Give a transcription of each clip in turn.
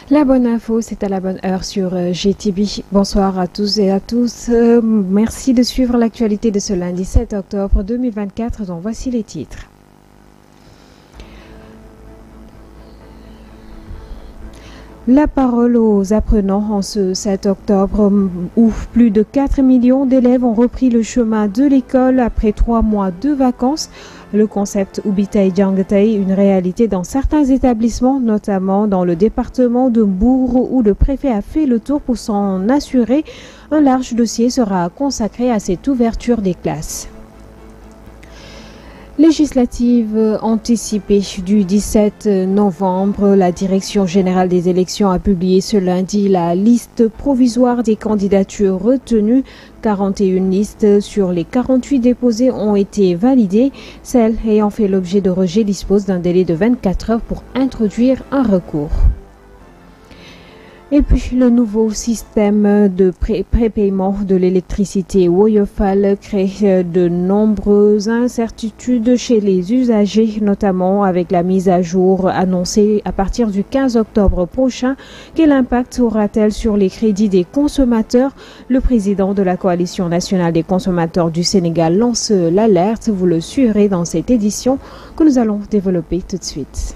La bonne info, c'est à la bonne heure sur GTB. Bonsoir à tous et à tous. Merci de suivre l'actualité de ce lundi 7 octobre 2024, dont voici les titres. La parole aux apprenants en ce 7 octobre où plus de 4 millions d'élèves ont repris le chemin de l'école après 3 mois de vacances. Le concept Ubitay Jangatay, une réalité dans certains établissements, notamment dans le département de Mbour où le préfet a fait le tour pour s'en assurer. Un large dossier sera consacré à cette ouverture des classes. Législative anticipée du 17 novembre, la Direction générale des élections a publié ce lundi la liste provisoire des candidatures retenues. 41 listes sur les 48 déposées ont été validées. Celles ayant fait l'objet de rejet disposent d'un délai de 24 heures pour introduire un recours. Et puis, le nouveau système de prépaiement de l'électricité Woyofal crée de nombreuses incertitudes chez les usagers, notamment avec la mise à jour annoncée à partir du 15 octobre prochain. Quel impact aura-t-elle sur les crédits des consommateurs? Le président de la Coalition nationale des consommateurs du Sénégal lance l'alerte. Vous le suivrez dans cette édition que nous allons développer tout de suite.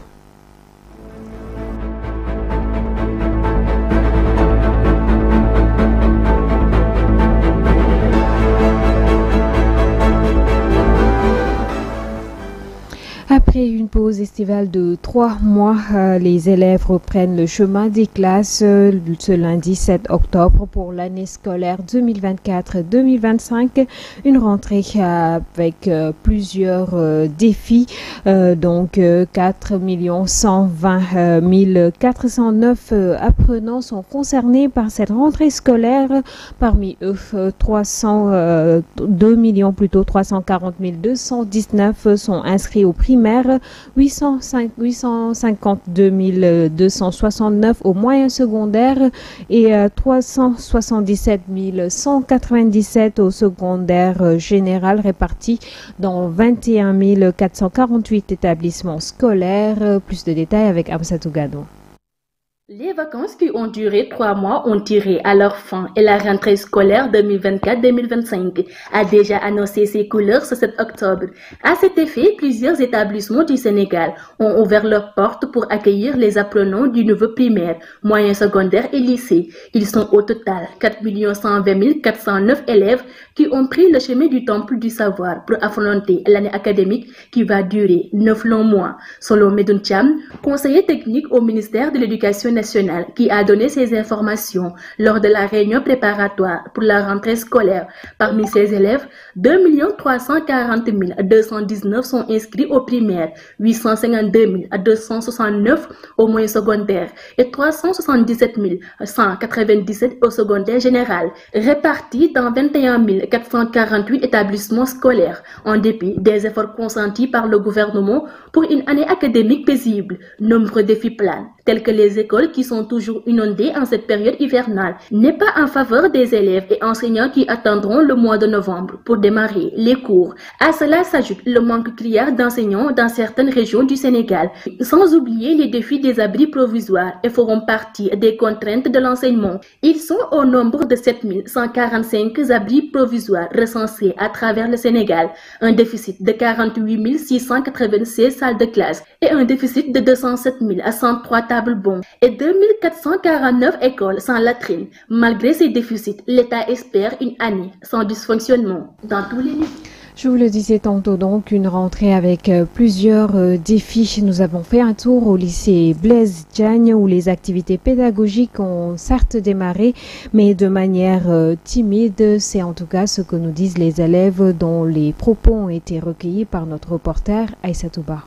Après une pause estivale de 3 mois, les élèves reprennent le chemin des classes ce lundi 7 octobre pour l'année scolaire 2024-2025. Une rentrée avec plusieurs défis. Donc 4 120 409 apprenants sont concernés par cette rentrée scolaire. Parmi eux, 340 219 sont inscrits au primaire. 852 269 au moyen secondaire et 377 197 au secondaire général répartis dans 21 448 établissements scolaires. Plus de détails avec Amsatou Gado. Les vacances qui ont duré 3 mois ont tiré à leur fin et la rentrée scolaire 2024-2025 a déjà annoncé ses couleurs ce 7 octobre. À cet effet, plusieurs établissements du Sénégal ont ouvert leurs portes pour accueillir les apprenants du nouveau primaire, moyen secondaire et lycée. Ils sont au total 4 120 409 élèves qui ont pris le chemin du temple du savoir pour affronter l'année académique qui va durer 9 longs mois. Selon Medoun Thiam, conseiller technique au ministère de l'Éducation nationale, qui a donné ces informations lors de la réunion préparatoire pour la rentrée scolaire. Parmi ces élèves, 2 340 219 sont inscrits au primaire, 852 269 au moyen secondaire et 377 197 au secondaire général, répartis dans 21 448 établissements scolaires, en dépit des efforts consentis par le gouvernement pour une année académique paisible. Nombreux défis planent, tels que les écoles qui sont toujours inondées en cette période hivernale, n'est pas en faveur des élèves et enseignants qui attendront le mois de novembre pour démarrer les cours. À cela s'ajoute le manque criard d'enseignants dans certaines régions du Sénégal, sans oublier les défis des abris provisoires et feront partie des contraintes de l'enseignement. Ils sont au nombre de 7 145 abris provisoires recensés à travers le Sénégal, un déficit de 48 696 salles de classe et un déficit de 207 103 tables bancs et 2449 écoles sans latrines. Malgré ces déficits, l'État espère une année sans dysfonctionnement dans tous les niveaux. Je vous le disais tantôt, donc une rentrée avec plusieurs défis. Nous avons fait un tour au lycée Blaise Diagne où les activités pédagogiques ont certes démarré, mais de manière timide. C'est en tout cas ce que nous disent les élèves dont les propos ont été recueillis par notre reporter Aïssatou Ba.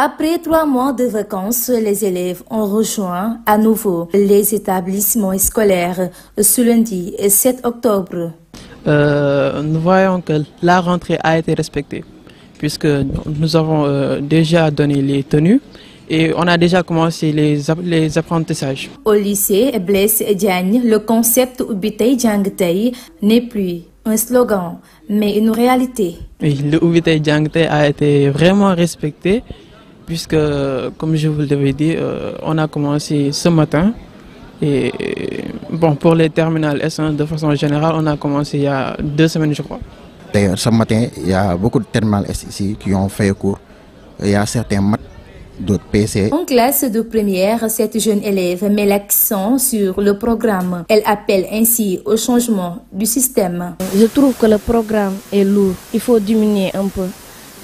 Après 3 mois de vacances, les élèves ont rejoint à nouveau les établissements scolaires ce lundi 7 octobre. Nous voyons que la rentrée a été respectée puisque nous avons déjà donné les tenues et on a déjà commencé les apprentissages. Au lycée Blaise Diagne, le concept Ubitay Jangatay n'est plus un slogan, mais une réalité. Oui, le Ubitay Jangatay a été vraiment respecté puisque, comme je vous l'avais dit, on a commencé ce matin. Et bon, pour les terminales S1, de façon générale, on a commencé il y a 2 semaines, je crois. D'ailleurs, ce matin, il y a beaucoup de terminales S ici qui ont fait cours. Il y a certains maths, d'autres PC. En classe de première, cette jeune élève met l'accent sur le programme. Elle appelle ainsi au changement du système. Je trouve que le programme est lourd. Il faut diminuer un peu.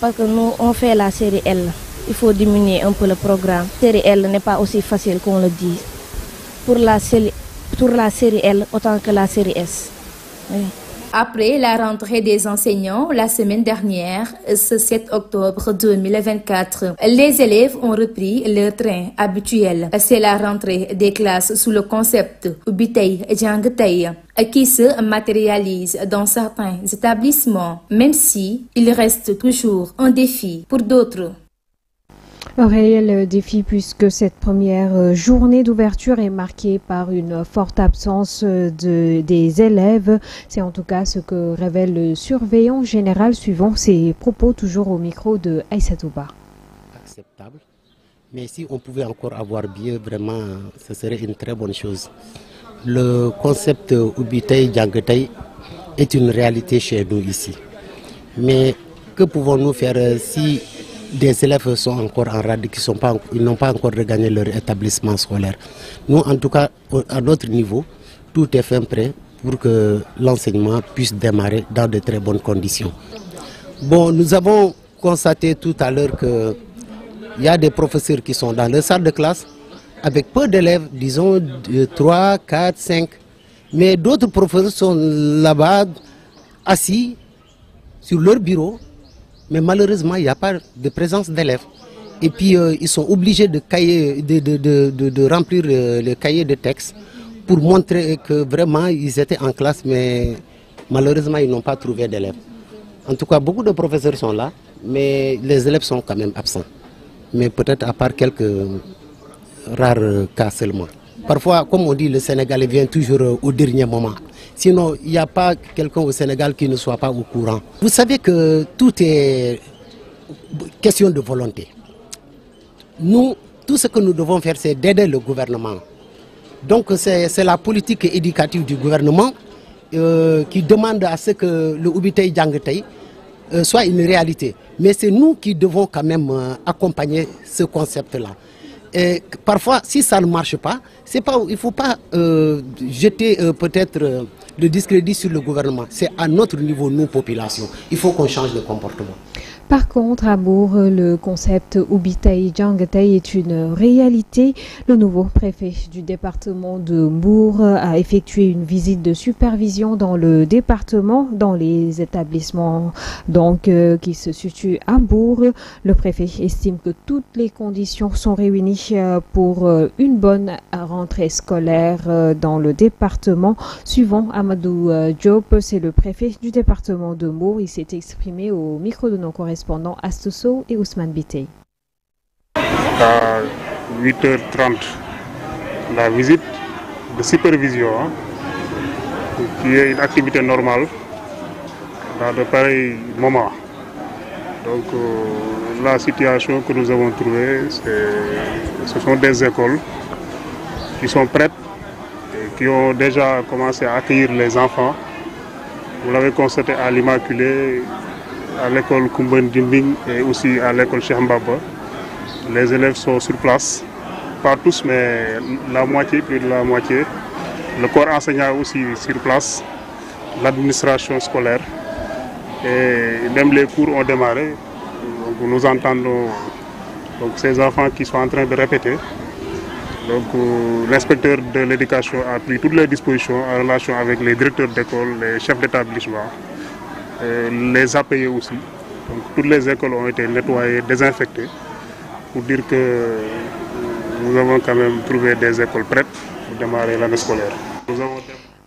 Parce que nous, on fait la série L. Il faut diminuer un peu le programme. La série L n'est pas aussi facile qu'on le dit. Pour la série L, autant que la série S. Oui. Après la rentrée des enseignants la semaine dernière, ce 7 octobre 2024, les élèves ont repris leur train habituel. C'est la rentrée des classes sous le concept Ubbi Tay Jàng Tay qui se matérialise dans certains établissements, même si il reste toujours un défi pour d'autres. Un réel défi puisque cette première journée d'ouverture est marquée par une forte absence des élèves. C'est en tout cas ce que révèle le surveillant général suivant ses propos toujours au micro de Aïssatou Ba. Acceptable, mais si on pouvait encore avoir mieux, vraiment, ce serait une très bonne chose. Le concept Ubbi Tay Jàng Tay est une réalité chez nous ici. Mais que pouvons-nous faire si des élèves sont encore en rade, ils n'ont pas encore regagné leur établissement scolaire? Nous, en tout cas, à notre niveau, tout est fait prêt pour que l'enseignement puisse démarrer dans de très bonnes conditions. Bon, nous avons constaté tout à l'heure qu'il y a des professeurs qui sont dans leur salle de classe avec peu d'élèves, disons 3, 4, 5. Mais d'autres professeurs sont là-bas, assis sur leur bureau. Mais malheureusement, il n'y a pas de présence d'élèves. Et puis, ils sont obligés de remplir le cahier de texte pour montrer que vraiment, ils étaient en classe, mais malheureusement, ils n'ont pas trouvé d'élèves. En tout cas, beaucoup de professeurs sont là, mais les élèves sont quand même absents. Mais peut-être à part quelques rares cas seulement. Parfois, comme on dit, le Sénégalais vient toujours au dernier moment. Sinon, il n'y a pas quelqu'un au Sénégal qui ne soit pas au courant. Vous savez que tout est question de volonté. Nous, tout ce que nous devons faire, c'est d'aider le gouvernement. Donc, c'est la politique éducative du gouvernement qui demande à ce que le Ubbi Tay Jàng Tay soit une réalité. Mais c'est nous qui devons quand même accompagner ce concept-là. Et parfois, si ça ne marche pas, il ne faut pas jeter peut-être le discrédit sur le gouvernement. C'est à notre niveau, nous, population. Il faut qu'on change de comportement. Par contre, à Mbour, le concept Ubbi Tay Jàng Tay est une réalité. Le nouveau préfet du département de Mbour a effectué une visite de supervision dans le département, dans les établissements qui se situent à Mbour. Le préfet estime que toutes les conditions sont réunies pour une bonne rentrée scolaire dans le département. Suivant Amadou Diop, c'est le préfet du département de Mbour. Il s'est exprimé au micro de nos correspondants Astousso et Ousmane Bitey. À 8h30, la visite de supervision, qui est une activité normale dans de pareils moments. Donc la situation que nous avons trouvée, ce sont des écoles qui sont prêtes et qui ont déjà commencé à accueillir les enfants. Vous l'avez constaté à l'Immaculée, à l'école Koumben Dimbing et aussi à l'école Cheikh Mbaba. Les élèves sont sur place, pas tous, mais la moitié, plus de la moitié. Le corps enseignant aussi sur place, l'administration scolaire. Et même les cours ont démarré. Donc nous entendons ces enfants qui sont en train de répéter. Donc l'inspecteur de l'éducation a pris toutes les dispositions en relation avec les directeurs d'école, les chefs d'établissement, les APE aussi. Donc toutes les écoles ont été nettoyées, désinfectées, pour dire que nous avons quand même trouvé des écoles prêtes pour démarrer l'année scolaire.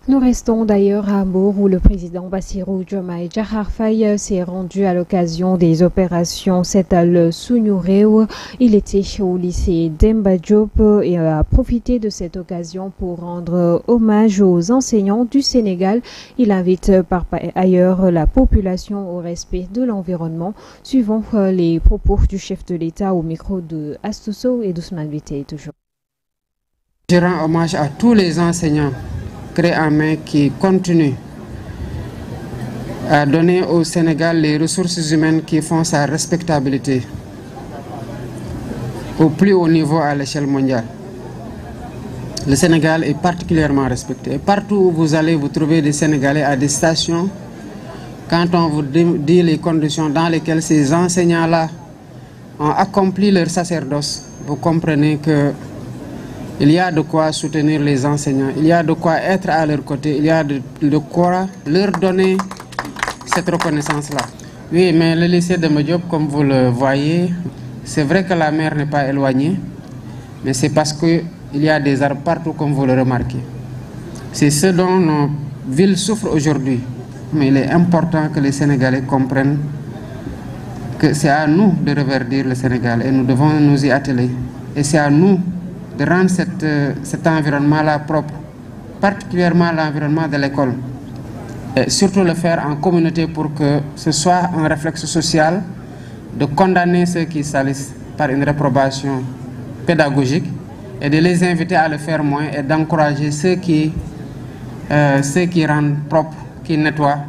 Nous restons d'ailleurs à Mbour où le président Bassirou Diomaye Diakhar Faye s'est rendu à l'occasion des opérations Setal Suñu Réew. Il était au lycée Demba Diop et a profité de cette occasion pour rendre hommage aux enseignants du Sénégal. Il invite par ailleurs la population au respect de l'environnement, suivant les propos du chef de l'État au micro de Astou Sow et d'Ousmane Biteye toujours. Je rends hommage à tous les enseignants clés en main qui continuent à donner au Sénégal les ressources humaines qui font sa respectabilité au plus haut niveau à l'échelle mondiale. Le Sénégal est particulièrement respecté. Et partout où vous allez, vous trouvez des Sénégalais à des stations. Quand on vous dit les conditions dans lesquelles ces enseignants-là ont accompli leur sacerdoce, vous comprenez que il y a de quoi soutenir les enseignants, il y a de quoi être à leur côté, il y a de quoi leur donner cette reconnaissance-là. Oui, mais le lycée de Diop, comme vous le voyez, c'est vrai que la mer n'est pas éloignée, mais c'est parce qu'il y a des arbres partout, comme vous le remarquez. C'est ce dont nos villes souffrent aujourd'hui. Mais il est important que les Sénégalais comprennent que c'est à nous de reverdir le Sénégal et nous devons nous y atteler. Et c'est à nous de rendre cet environnement-là propre, particulièrement l'environnement de l'école. Et surtout le faire en communauté pour que ce soit un réflexe social de condamner ceux qui salissent par une réprobation pédagogique et de les inviter à le faire moins et d'encourager ceux qui rendent propre, qui nettoient,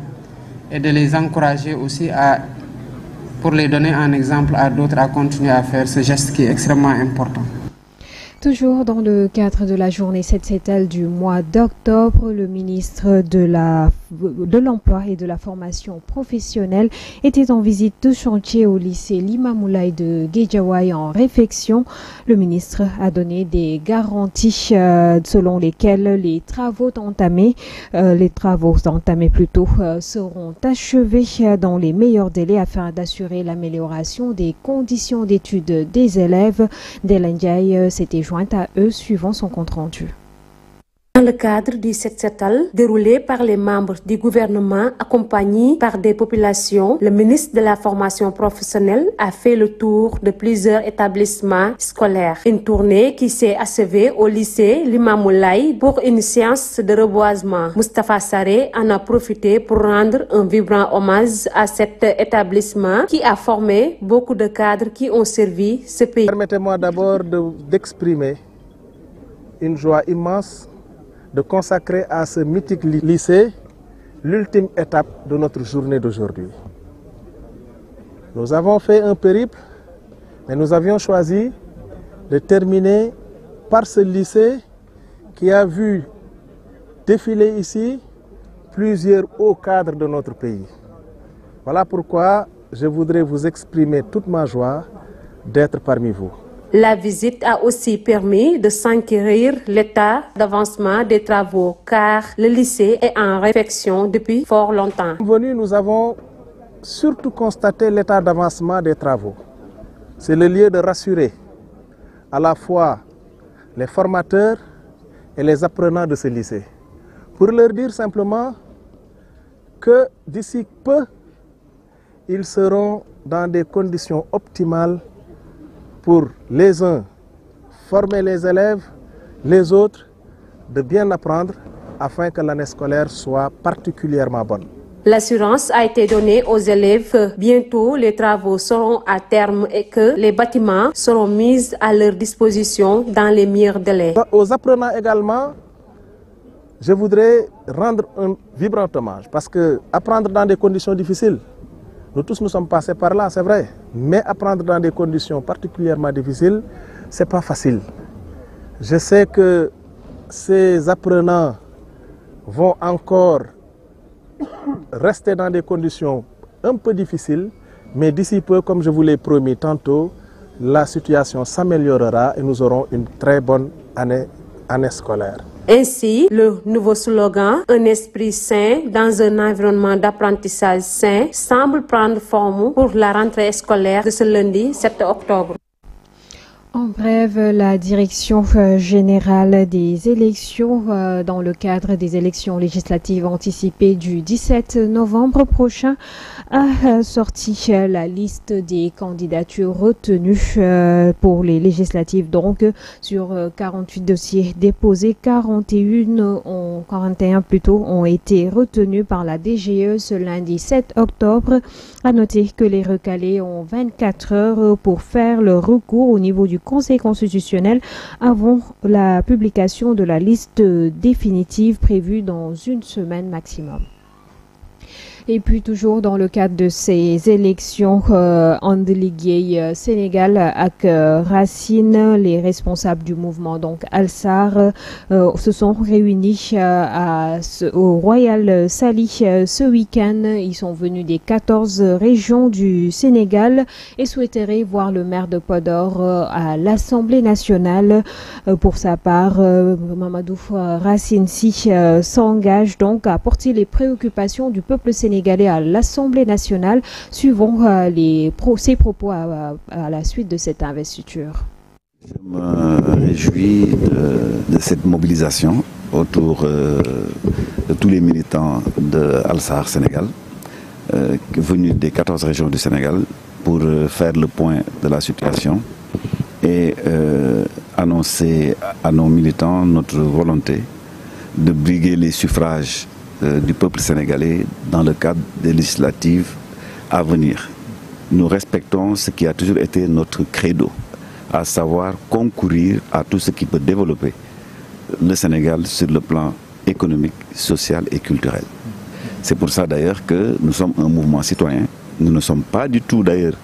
et de les encourager aussi pour les donner un exemple à d'autres à continuer à faire ce geste qui est extrêmement important. Toujours dans le cadre de la journée Setal du mois d'octobre, le ministre de l'Emploi et de la Formation professionnelle était en visite de chantier au lycée Limamoulaye de Guédiawaye en réfection. Le ministre a donné des garanties selon lesquelles les travaux entamés seront achevés dans les meilleurs délais afin d'assurer l'amélioration des conditions d'études des élèves. Della Ndiaye s'était jointe à eux suivant son compte-rendu. Dans le cadre du Setal déroulé par les membres du gouvernement accompagnés par des populations, le ministre de la Formation professionnelle a fait le tour de plusieurs établissements scolaires. Une tournée qui s'est achevée au lycée Limamoulaye pour une séance de reboisement. Moustapha Sarré en a profité pour rendre un vibrant hommage à cet établissement qui a formé beaucoup de cadres qui ont servi ce pays. Permettez-moi d'abord d'exprimer une joie immense de consacrer à ce mythique lycée l'ultime étape de notre journée d'aujourd'hui. Nous avons fait un périple, mais nous avions choisi de terminer par ce lycée qui a vu défiler ici plusieurs hauts cadres de notre pays. Voilà pourquoi je voudrais vous exprimer toute ma joie d'être parmi vous. La visite a aussi permis de s'enquérir l'état d'avancement des travaux car le lycée est en réfection depuis fort longtemps. Nous avons surtout constaté l'état d'avancement des travaux. C'est le lieu de rassurer à la fois les formateurs et les apprenants de ce lycée. Pour leur dire simplement que d'ici peu, ils seront dans des conditions optimales pour les uns former les élèves, les autres de bien apprendre afin que l'année scolaire soit particulièrement bonne. L'assurance a été donnée aux élèves que bientôt les travaux seront à terme et que les bâtiments seront mis à leur disposition dans les meilleurs délais. Aux apprenants également, je voudrais rendre un vibrant hommage parce que apprendre dans des conditions difficiles, nous tous nous sommes passés par là, c'est vrai. Mais apprendre dans des conditions particulièrement difficiles, ce n'est pas facile. Je sais que ces apprenants vont encore rester dans des conditions un peu difficiles, mais d'ici peu, comme je vous l'ai promis tantôt, la situation s'améliorera et nous aurons une très bonne année scolaire. Ainsi, le nouveau slogan « Un esprit sain dans un environnement d'apprentissage sain » semble prendre forme pour la rentrée scolaire de ce lundi 7 octobre. En bref, la direction générale des élections dans le cadre des élections législatives anticipées du 17 novembre prochain a sorti la liste des candidatures retenues pour les législatives. Donc, sur 48 dossiers déposés, 41 ont été retenus par la DGE ce lundi 7 octobre. À noter que les recalés ont 24 heures pour faire le recours au niveau du Conseil constitutionnel avant la publication de la liste définitive prévue dans une semaine maximum. Et puis toujours dans le cadre de ces élections Andeligue Sénégal avec Racine, les responsables du mouvement donc Al-Sar se sont réunis au Royal Sali ce week-end. Ils sont venus des 14 régions du Sénégal et souhaiteraient voir le maire de Podor à l'Assemblée nationale. Pour sa part, Mamadou Racine s'engage donc à porter les préoccupations du peuple sénégalais à l'Assemblée nationale, suivant ses propos à la suite de cette investiture. Je me réjouis de cette mobilisation autour de tous les militants de Al-Sar Sénégal, venus des 14 régions du Sénégal, pour faire le point de la situation et annoncer à nos militants notre volonté de briguer les suffrages du peuple sénégalais dans le cadre des législatives à venir. Nous respectons ce qui a toujours été notre credo, à savoir concourir à tout ce qui peut développer le Sénégal sur le plan économique, social et culturel. C'est pour ça d'ailleurs que nous sommes un mouvement citoyen. Nous ne sommes pas du tout d'ailleurs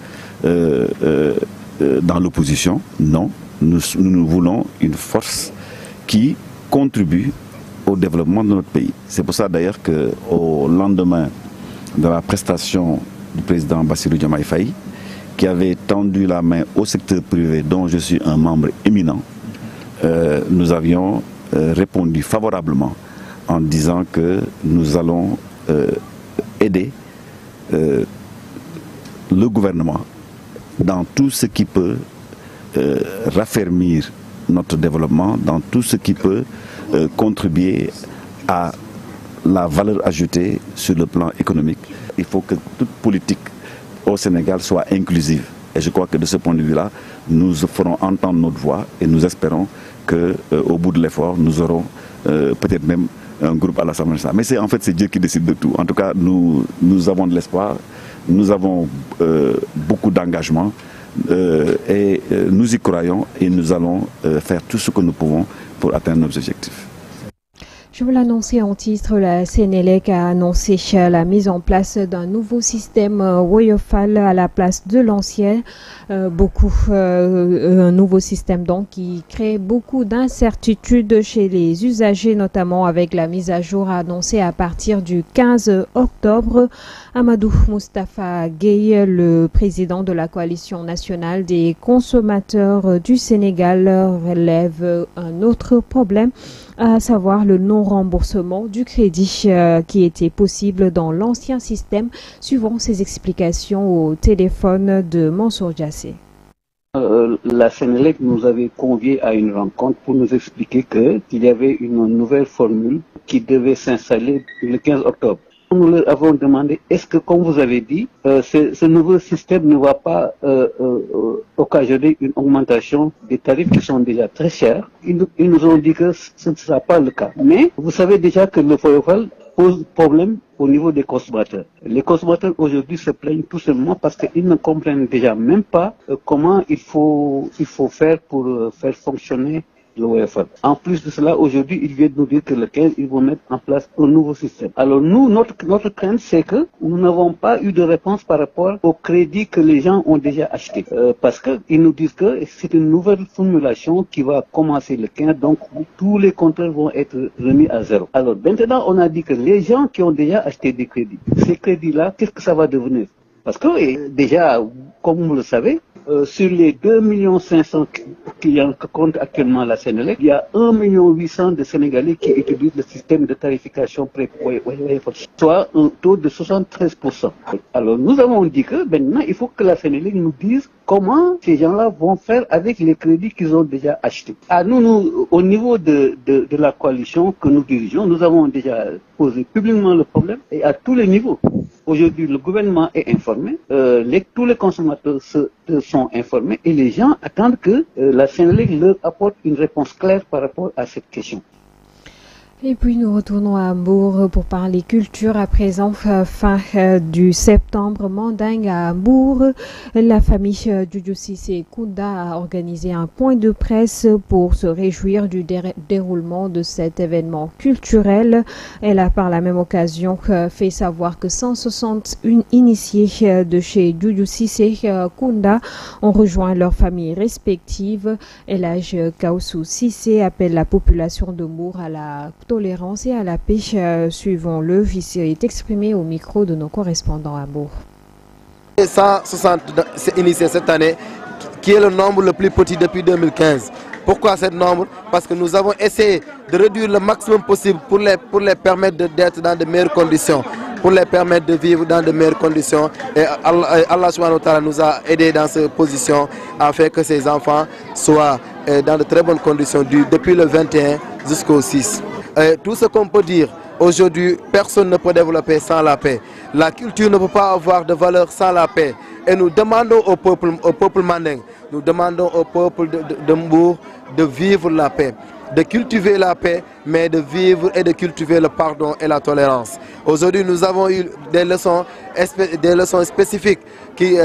dans l'opposition. Non, nous voulons une force qui contribue au développement de notre pays. C'est pour ça d'ailleurs qu'au lendemain de la prestation du président Bassirou Diomaye Faye, qui avait tendu la main au secteur privé dont je suis un membre éminent, nous avions répondu favorablement en disant que nous allons aider le gouvernement dans tout ce qui peut raffermir notre développement, dans tout ce qui peut contribuer à la valeur ajoutée sur le plan économique. Il faut que toute politique au Sénégal soit inclusive. Et je crois que de ce point de vue-là, nous ferons entendre notre voix et nous espérons qu'au bout de l'effort, nous aurons peut-être même un groupe à l'Assemblée nationale. Mais c'est Dieu qui décide de tout. En tout cas, nous avons de l'espoir, nous avons beaucoup d'engagement et nous y croyons et nous allons faire tout ce que nous pouvons pour atteindre nos objectifs. Je vous l'annoncer en titre, la Sénélec a annoncé la mise en place d'un nouveau système Woyofal à la place de l'ancien. Un nouveau système donc qui crée beaucoup d'incertitudes chez les usagers, notamment avec la mise à jour annoncée à partir du 15 octobre. Amadou Moustapha Gueye, le président de la coalition nationale des consommateurs du Sénégal, relève un autre problème, à savoir le non-remboursement du crédit qui était possible dans l'ancien système, suivant ses explications au téléphone de Mansour Diassé. La Sénélec nous avait conviés à une rencontre pour nous expliquer qu'il y avait une nouvelle formule qui devait s'installer le 15 octobre. Nous leur avons demandé, est-ce que, comme vous avez dit, ce nouveau système ne va pas occasionner une augmentation des tarifs qui sont déjà très chers? Ils nous ont dit que ce ne sera pas le cas. Mais vous savez déjà que le Woyofal pose problème au niveau des consommateurs. Les consommateurs aujourd'hui se plaignent tout simplement parce qu'ils ne comprennent déjà même pas comment il faut faire pour faire fonctionner le Woyofal. En plus de cela, aujourd'hui, ils viennent nous dire que le 15, ils vont mettre en place un nouveau système. Alors nous, notre crainte, c'est que nous n'avons pas eu de réponse par rapport au crédit que les gens ont déjà acheté. Parce qu'ils nous disent que c'est une nouvelle formulation qui va commencer le 15, donc tous les compteurs vont être remis à zéro. Alors maintenant, on a dit que les gens qui ont déjà acheté des crédits, ces crédits-là, qu'est-ce que ça va devenir? Parce que déjà, comme vous le savez, sur les 2,5 millions clients que compte actuellement la Sénélec, il y a 1,8 million de Sénégalais qui utilisent le système de tarification soit un taux de 73%. Alors nous avons dit que maintenant il faut que la Sénélec nous dise comment ces gens-là vont faire avec les crédits qu'ils ont déjà achetés. Nous, au niveau de la coalition que nous dirigeons, nous avons déjà posé publiquement le problème et à tous les niveaux. Aujourd'hui, le gouvernement est informé, tous les consommateurs sont informés et les gens attendent que la Sénélec leur apporte une réponse claire par rapport à cette question. Et puis nous retournons à Mbour pour parler culture à présent. Fin du septembre mandingue à Mbour, la famille Doudou Cissé Kounda a organisé un point de presse pour se réjouir du déroulement de cet événement culturel. Elle a par la même occasion fait savoir que 161 initiés de chez Doudou Cissé Kounda ont rejoint leurs familles respectives. Elhadj Kaoussou Cissé appelle la population de Mbour à la tolérance et à la paix. Suivons-le, il est exprimé au micro de nos correspondants à Mbour. 160 initiés cette année, qui est le nombre le plus petit depuis 2015. Pourquoi ce nombre? Parce que nous avons essayé de réduire le maximum possible pour les permettre d'être dans de meilleures conditions, pour les permettre de vivre dans de meilleures conditions. Et Allah subhanahu wa ta'ala nous a aidés dans cette position afin que ces enfants soient dans de très bonnes conditions depuis le 21 jusqu'au 6. Tout ce qu'on peut dire aujourd'hui, personne ne peut développer sans la paix. La culture ne peut pas avoir de valeur sans la paix. Et nous demandons au peuple mandingue, nous demandons au peuple de Mbour de vivre la paix, de cultiver la paix, mais de vivre et de cultiver le pardon et la tolérance. Aujourd'hui, nous avons eu des leçons spécifiques qui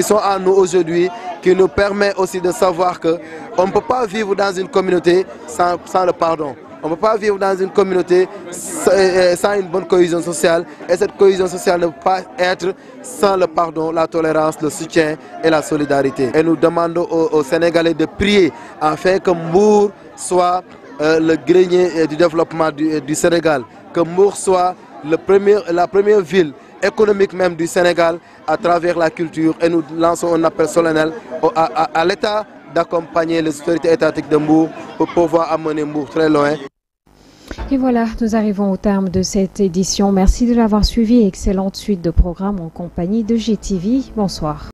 sont à nous aujourd'hui, qui nous permet aussi de savoir qu'on ne peut pas vivre dans une communauté sans le pardon. On ne peut pas vivre dans une communauté sans une bonne cohésion sociale. Et cette cohésion sociale ne peut pas être sans le pardon, la tolérance, le soutien et la solidarité. Et nous demandons aux Sénégalais de prier afin que Mbour soit le grenier du développement du Sénégal. Que Mbour soit la première ville économique même du Sénégal à travers la culture. Et nous lançons un appel solennel à l'État d'accompagner les autorités étatiques de Mbour pour pouvoir amener Mbour très loin. Et voilà, nous arrivons au terme de cette édition. Merci de l'avoir suivi. Excellente suite de programmes en compagnie de GTV. Bonsoir.